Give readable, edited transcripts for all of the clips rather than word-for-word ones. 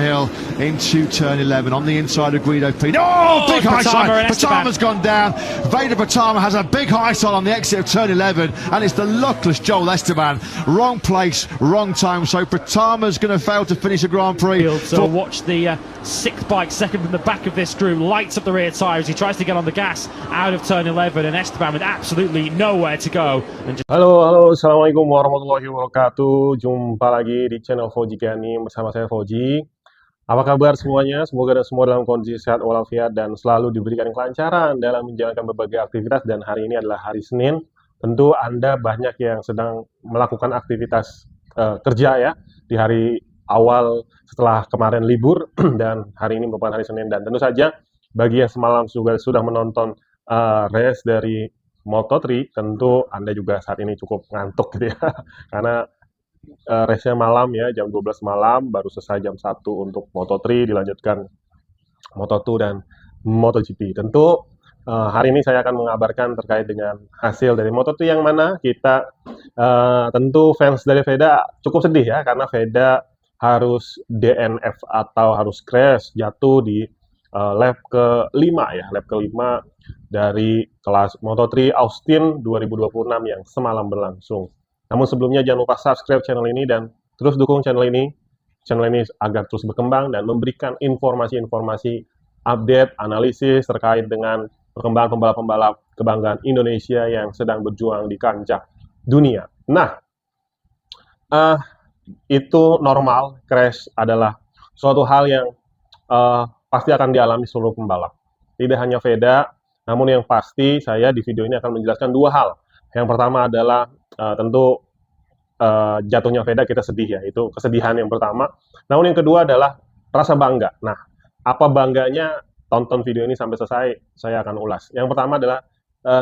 Hill into turn 11 on the inside of Guido Pino. Oh, big high side. Patama's gone down. Veda Patama has a big high side on the exit of turn 11, and it's the luckless Joel Esteban. Wrong place, wrong time. So Patama's going to fail to finish a Grand Prix. So watch the sixth bike second from the back of this group, lights up the rear tyres. He tries to get on the gas out of turn 11, and Esteban with absolutely nowhere to go. Halo, assalamualaikum warahmatullahi wabarakatuh. Jumpa lagi di channel Fauji Gani bersama saya Fauji. Apa kabar semuanya? Semoga semua dalam kondisi sehat walafiat dan selalu diberikan kelancaran dalam menjalankan berbagai aktivitas. Dan hari ini adalah hari Senin. Tentu Anda banyak yang sedang melakukan aktivitas kerja ya di hari awal setelah kemarin libur dan hari ini merupakan hari Senin. Dan tentu saja bagi yang semalam sudah menonton race dari Moto3, tentu Anda juga saat ini cukup ngantuk gitu ya karena race-nya malam ya, jam 12 malam, baru selesai jam 1 untuk Moto3, dilanjutkan Moto2 dan MotoGP. Tentu hari ini saya akan mengabarkan terkait dengan hasil dari Moto2 yang mana kita tentu fans dari Veda cukup sedih ya, karena Veda harus DNF atau harus crash, jatuh di lap ke-5 ya, lap ke-5 dari kelas Moto3 Austin 2026 yang semalam berlangsung. Namun sebelumnya jangan lupa subscribe channel ini dan terus dukung channel ini agar terus berkembang dan memberikan informasi-informasi update, analisis terkait dengan perkembangan pembalap-pembalap kebanggaan Indonesia yang sedang berjuang di kancah dunia. Nah, itu normal, crash adalah suatu hal yang pasti akan dialami seluruh pembalap. Tidak hanya Veda, namun yang pasti saya di video ini akan menjelaskan dua hal. Yang pertama adalah tentu jatuhnya Veda, kita sedih ya, itu kesedihan yang pertama. Namun yang kedua adalah rasa bangga. Nah, apa bangganya? Tonton video ini sampai selesai, saya akan ulas. Yang pertama adalah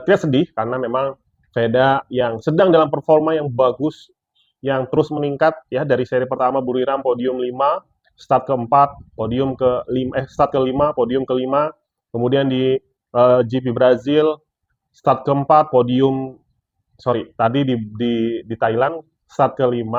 kita sedih karena memang Veda yang sedang dalam performa yang bagus, yang terus meningkat ya, dari seri pertama Buriram podium 5, start keempat, podium ke-5, start ke-5, podium ke-5, kemudian di GP Brazil, start keempat, podium, tadi di Thailand, start ke-5,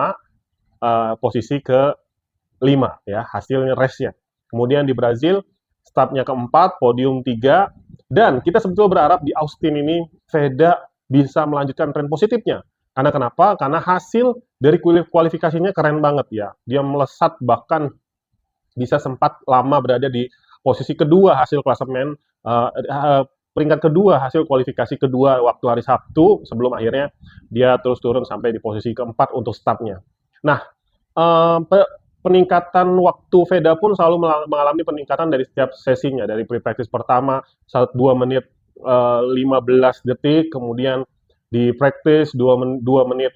posisi ke-5, ya, hasilnya race-nya. Kemudian di Brazil, startnya ke-4, podium 3, dan kita sebetulnya berharap di Austin ini, Veda bisa melanjutkan tren positifnya. Karena kenapa? Karena hasil dari kualifikasinya keren banget ya. Dia melesat, bahkan bisa sempat lama berada di posisi kedua hasil klasemen, peringkat kedua hasil kualifikasi kedua waktu hari Sabtu, sebelum akhirnya dia terus turun sampai di posisi keempat untuk startnya. Nah, peningkatan waktu Veda pun selalu mengalami peningkatan dari setiap sesinya, dari pre-practice pertama 2 menit 15 detik, kemudian di practice 2 menit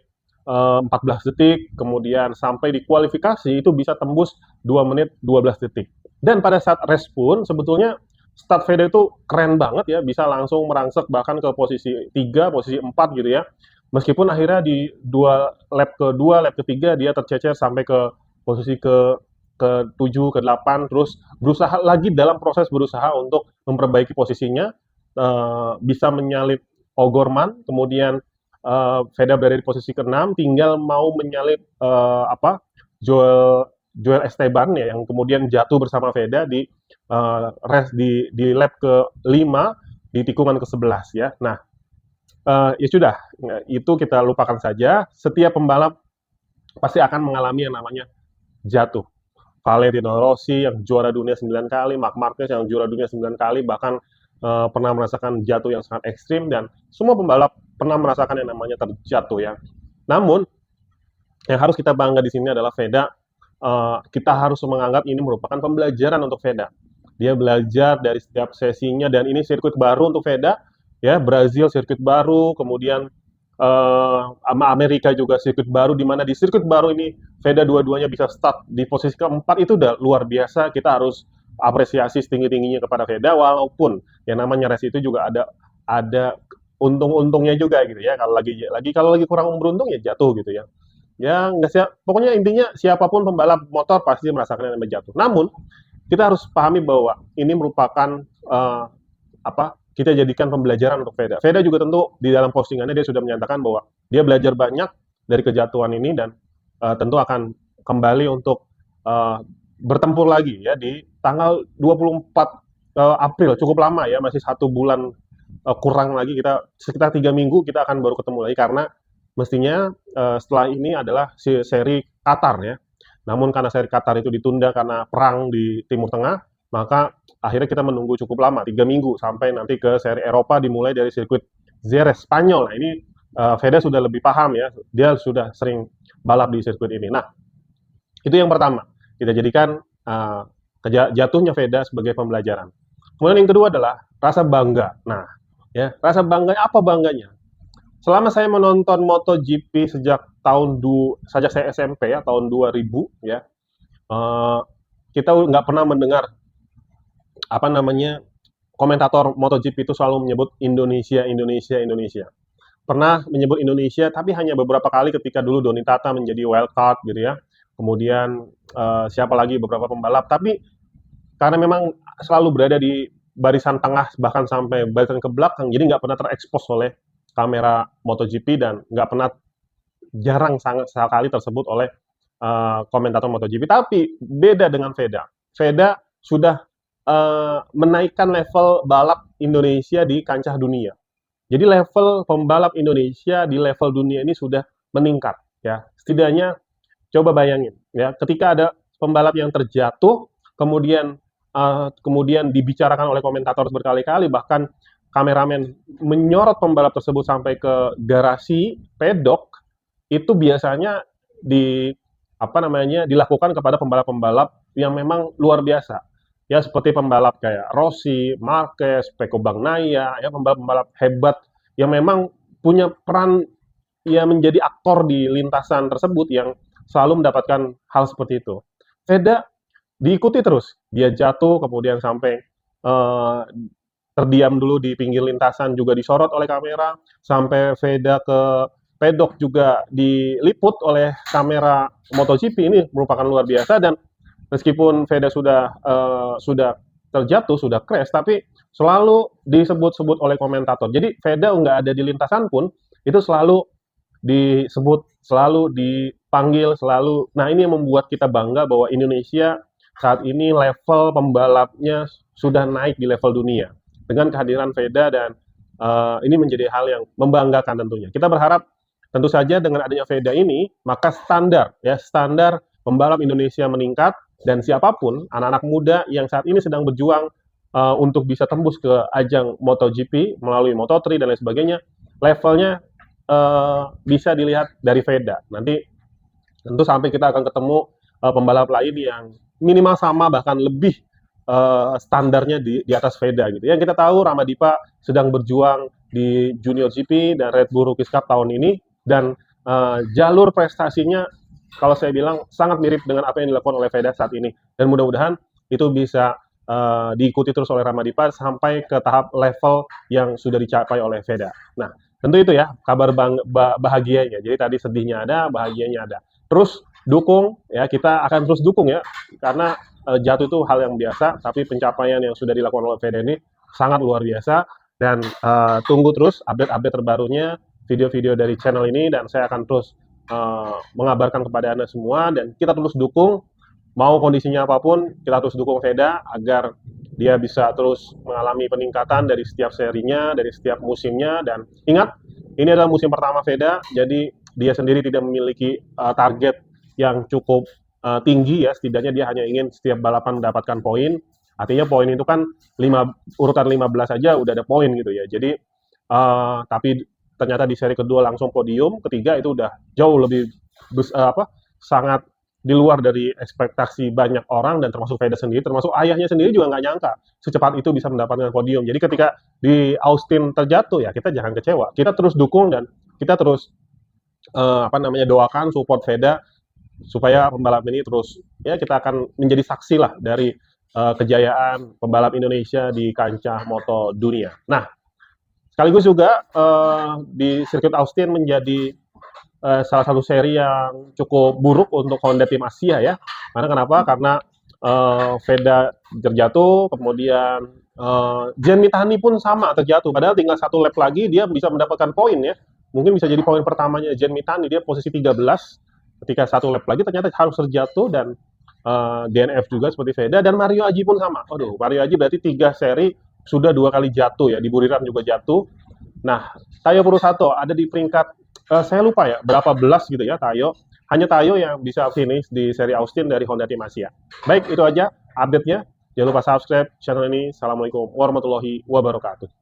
14 detik, kemudian sampai di kualifikasi itu bisa tembus 2 menit 12 detik. Dan pada saat race pun sebetulnya start Veda itu keren banget ya, bisa langsung merangsek bahkan ke posisi 3, posisi 4 gitu ya. Meskipun akhirnya di lap kedua, lap ketiga dia tercecer sampai ke posisi ke-7, ke-8, terus berusaha lagi dalam proses berusaha untuk memperbaiki posisinya, bisa menyalip O'Gorman, kemudian Veda berada di posisi ke-6, tinggal mau menyalip Joel Esteban ya, yang kemudian jatuh bersama Veda di race di lap ke-5 di tikungan ke-11 ya. Nah, ya sudah, itu kita lupakan saja. Setiap pembalap pasti akan mengalami yang namanya jatuh. Valentino Rossi yang juara dunia 9 kali, Marc Marquez yang juara dunia 9 kali, bahkan pernah merasakan jatuh yang sangat ekstrim, dan semua pembalap pernah merasakan yang namanya terjatuh ya. Namun yang harus kita bangga di sini adalah Veda. Kita harus menganggap ini merupakan pembelajaran untuk Veda. Dia belajar dari setiap sesinya, dan ini sirkuit baru untuk Veda ya. Brazil sirkuit baru, kemudian Amerika juga sirkuit baru, di mana di sirkuit baru ini Veda dua-duanya bisa start di posisi keempat. Itu udah luar biasa. Kita harus apresiasi setinggi-tingginya kepada Veda, walaupun yang namanya race itu juga ada untung-untungnya juga gitu ya. Kalau lagi kurang beruntung ya jatuh gitu ya. Ya nggak sih, pokoknya intinya siapapun pembalap motor pasti merasakan yang namanya jatuh. Namun kita harus pahami bahwa ini merupakan kita jadikan pembelajaran untuk Veda. Veda juga tentu di dalam postingannya dia sudah menyatakan bahwa dia belajar banyak dari kejatuhan ini, dan tentu akan kembali untuk bertempur lagi ya di tanggal 24 April, cukup lama ya, masih 1 bulan kurang lagi, kita sekitar 3 minggu kita akan baru ketemu lagi, karena mestinya setelah ini adalah seri Qatar ya. Namun karena seri Qatar itu ditunda karena perang di Timur Tengah, maka akhirnya kita menunggu cukup lama, 3 minggu, sampai nanti ke seri Eropa dimulai dari sirkuit Jerez, Spanyol. Nah ini Veda sudah lebih paham ya, dia sudah sering balap di sirkuit ini. Nah, itu yang pertama, kita jadikan jatuhnya Veda sebagai pembelajaran. Kemudian yang kedua adalah rasa bangga. Nah, ya, rasa bangga apa bangganya? Selama saya menonton MotoGP sejak saya SMP ya, tahun 2000 ya, kita nggak pernah mendengar apa namanya komentator MotoGP itu selalu menyebut Indonesia, Indonesia, Indonesia. Pernah menyebut Indonesia, tapi hanya beberapa kali ketika dulu Doni Tata menjadi wildcard gitu ya. Kemudian siapa lagi beberapa pembalap, tapi karena memang selalu berada di barisan tengah bahkan sampai barisan ke belakang, jadi nggak pernah terekspos oleh kamera MotoGP dan nggak pernah, jarang sangat sekali tersebut oleh komentator MotoGP. Tapi beda dengan Veda. Veda sudah menaikkan level balap Indonesia di kancah dunia. Jadi level pembalap Indonesia di level dunia ini sudah meningkat ya. Setidaknya coba bayangin ya, ketika ada pembalap yang terjatuh, kemudian dibicarakan oleh komentator berkali-kali, bahkan kameramen menyorot pembalap tersebut sampai ke garasi pedok, itu biasanya dilakukan kepada pembalap-pembalap yang memang luar biasa. Ya, seperti pembalap kayak Rossi, Marquez, Pecco Bagnaia, ya, pembalap-pembalap hebat yang memang punya peran ya, menjadi aktor di lintasan tersebut yang selalu mendapatkan hal seperti itu. Veda diikuti terus, dia jatuh kemudian sampai terdiam dulu di pinggir lintasan juga disorot oleh kamera, sampai Veda ke pedok juga diliput oleh kamera MotoGP. Ini merupakan luar biasa, dan meskipun Veda sudah terjatuh, sudah crash, tapi selalu disebut-sebut oleh komentator. Jadi Veda nggak ada di lintasan pun, itu selalu disebut, selalu dipanggil, selalu. Nah, ini yang membuat kita bangga bahwa Indonesia saat ini level pembalapnya sudah naik di level dunia dengan kehadiran Veda, dan ini menjadi hal yang membanggakan tentunya. Kita berharap tentu saja dengan adanya Veda ini, maka standar pembalap Indonesia meningkat, dan siapapun anak-anak muda yang saat ini sedang berjuang untuk bisa tembus ke ajang MotoGP melalui Moto3 dan lain sebagainya, levelnya bisa dilihat dari Veda. Nanti tentu sampai kita akan ketemu pembalap lain yang minimal sama bahkan lebih standarnya di atas Veda gitu. Yang kita tahu Ramadipa sedang berjuang di Junior GP dan Red Bull Rookies Cup tahun ini, dan jalur prestasinya kalau saya bilang sangat mirip dengan apa yang dilakukan oleh Veda saat ini, dan mudah-mudahan itu bisa diikuti terus oleh Ramadipa sampai ke tahap level yang sudah dicapai oleh Veda. Nah, tentu itu ya kabar bahagianya. Jadi tadi sedihnya ada, bahagianya ada. Terus dukung ya, kita akan terus dukung ya, karena jatuh itu hal yang biasa, tapi pencapaian yang sudah dilakukan oleh Veda ini sangat luar biasa, dan tunggu terus update-update terbarunya, video-video dari channel ini, dan saya akan terus mengabarkan kepada Anda semua, dan kita terus dukung, mau kondisinya apapun, kita terus dukung Veda agar dia bisa terus mengalami peningkatan dari setiap serinya, dari setiap musimnya. Dan ingat, ini adalah musim pertama Veda, jadi dia sendiri tidak memiliki target yang cukup tinggi ya, setidaknya dia hanya ingin setiap balapan mendapatkan poin. Artinya poin itu kan urutan 15 saja udah ada poin gitu ya. Jadi tapi ternyata di seri kedua langsung podium, ketiga itu udah jauh lebih sangat di luar dari ekspektasi banyak orang, dan termasuk Veda sendiri, termasuk ayahnya sendiri juga nggak nyangka secepat itu bisa mendapatkan podium. Jadi ketika di Austin terjatuh ya, kita jangan kecewa, kita terus dukung, dan kita terus doakan, support Veda supaya pembalap ini terus ya, kita akan menjadi saksi lah dari kejayaan pembalap Indonesia di kancah moto dunia. Nah, sekaligus juga di sirkuit Austin menjadi salah satu seri yang cukup buruk untuk Honda Tim Asia ya. Karena kenapa? Karena Veda terjatuh, kemudian Jen Mithani pun sama terjatuh. Padahal tinggal 1 lap lagi dia bisa mendapatkan poin ya. Mungkin bisa jadi poin pertamanya Jen Mithani, dia posisi 13. Ketika 1 lap lagi ternyata harus terjatuh, dan DNF juga seperti Veda, dan Mario Aji pun sama. Waduh, Mario Aji berarti 3 seri sudah 2 kali jatuh ya, di Buriram juga jatuh. Nah, Tayo Purusato ada di peringkat saya lupa ya berapa belas gitu ya Tayo. Hanya Tayo yang bisa finish di seri Austin dari Honda Team Asia. Baik, itu aja update-nya. Jangan lupa subscribe channel ini. Assalamualaikum warahmatullahi wabarakatuh.